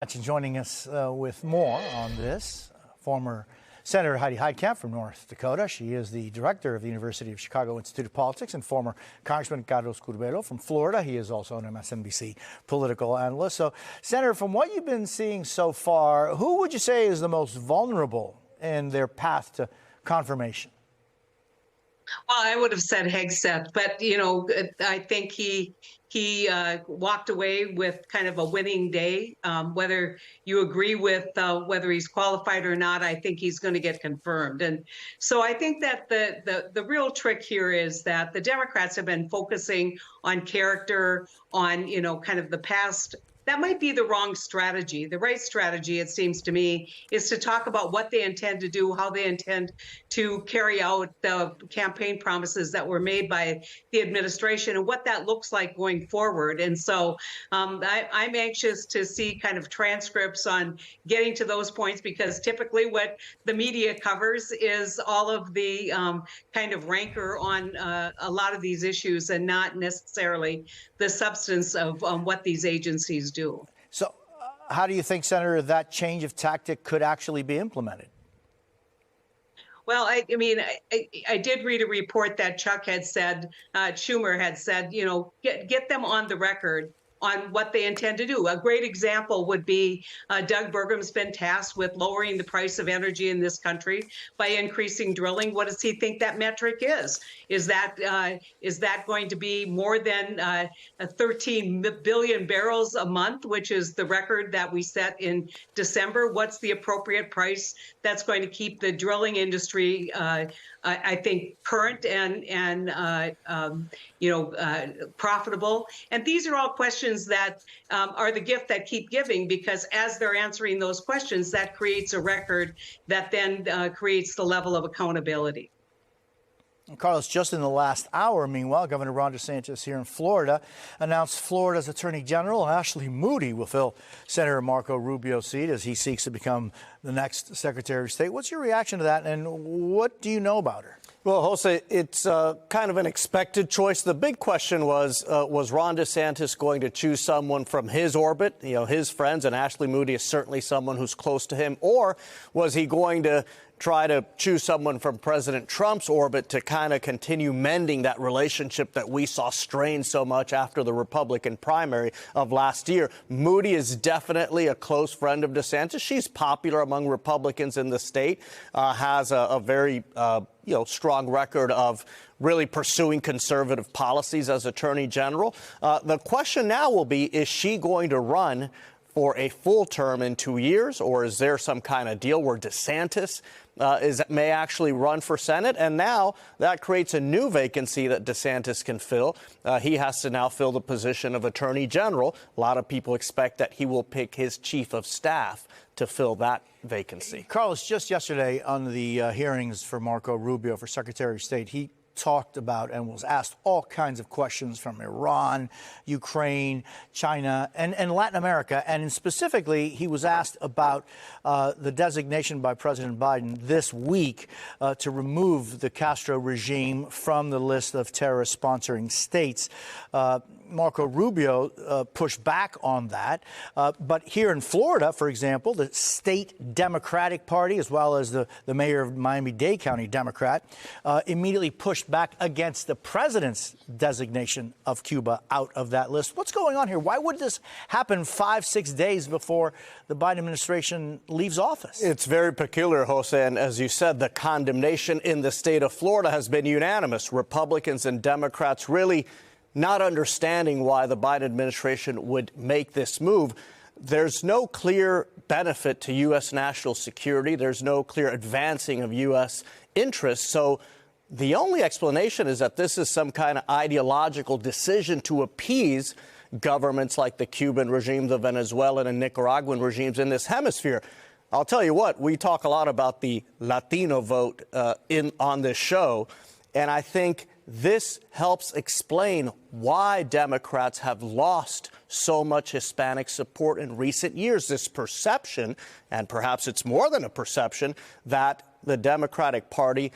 And joining us with more on this, former Senator Heidi Heitkamp from North Dakota. She is the director of the University of Chicago Institute of Politics, and former Congressman Carlos Curbelo from Florida. He is also an MSNBC political analyst. So, Senator, from what you've been seeing so far, who would you say is the most vulnerable in their path to confirmation? Well, I would have said Hegseth, but, you know, I think he walked away with kind of a winning day. Whether you agree with whether he's qualified or not, I think he's going to get confirmed. And so I think that the real trick here is that the Democrats have been focusing on character, on, you know, kind of the past. That might be the wrong strategy. The right strategy, it seems to me, is to talk about what they intend to do, how they intend to carry out the campaign promises that were made by the administration, and what that looks like going forward. And so I'm anxious to see kind of transcripts on getting to those points, because typically what the media covers is all of the kind of rancor on a lot of these issues, and not necessarily the substance of what these agencies do. So how do you think, Senator, that change of tactic could actually be implemented? Well, I mean, I did read a report that Chuck had said, Schumer had said, you know, get them on the record on what they intend to do. A great example would be Doug Burgum's been tasked with lowering the price of energy in this country by increasing drilling. What does he think that metric is? Is that going to be more than 13 billion barrels a month, which is the record that we set in December? What's the appropriate price that's going to keep the drilling industry, I think, current and profitable? And these are all questions that are the gift that keep giving, because as they're answering those questions, that creates a record that then creates the level of accountability. Carlos, just in the last hour, meanwhile, Governor Ron DeSantis here in Florida announced Florida's Attorney General Ashley Moody will fill Senator Marco Rubio's seat as he seeks to become the next Secretary of State. What's your reaction to that, and what do you know about her? Well, Jose, it's kind of an expected choice. The big question was Ron DeSantis going to choose someone from his orbit, you know, his friends, and Ashley Moody is certainly someone who's close to him, or was he going to try to choose someone from President Trump's orbit to kind of continue mending that relationship that we saw strained so much after the Republican primary of last year? Moody is definitely a close friend of DeSantis. She's popular among Republicans in the state, has a very strong record of really pursuing conservative policies as Attorney General. The question now will be, is she going to run for a full term in 2 years, or is there some kind of deal where DeSantis may actually run for Senate? And now that creates a new vacancy that DeSantis can fill. He has to now fill the position of Attorney General. A lot of people expect that he will pick his chief of staff to fill that vacancy. Carlos, just yesterday on the hearings for Marco Rubio for Secretary of State, he talked about and was asked all kinds of questions from Iran, Ukraine, China, and Latin America. And specifically, he was asked about the designation by President Biden this week to remove the Castro regime from the list of terrorist sponsoring states. Marco Rubio pushed back on that. But here in Florida, for example, the state Democratic Party, as well as the mayor of Miami-Dade County Democrat, immediately pushed back against the president's designation of Cuba out of that list. What's going on here? Why would this happen 5-6 days before the Biden administration leaves office? It's very peculiar, Jose. And as you said, the condemnation in the state of Florida has been unanimous. Republicans and Democrats really not understanding why the Biden administration would make this move. There's no clear benefit to U.S. national security. There's no clear advancing of U.S. interests. So the only explanation is that this is some kind of ideological decision to appease governments like the Cuban regime, the Venezuelan and Nicaraguan regimes in this hemisphere. I'll tell you what, we talk a lot about the Latino vote on this show, and I think this helps explain why Democrats have lost so much Hispanic support in recent years. This perception, and perhaps it's more than a perception, that the Democratic Party,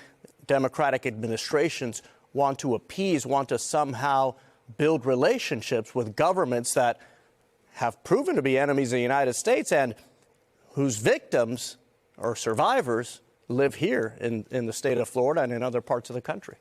Democratic administrations want to appease, want to somehow build relationships with governments that have proven to be enemies of the United States and whose victims or survivors live here in the state of Florida and in other parts of the country.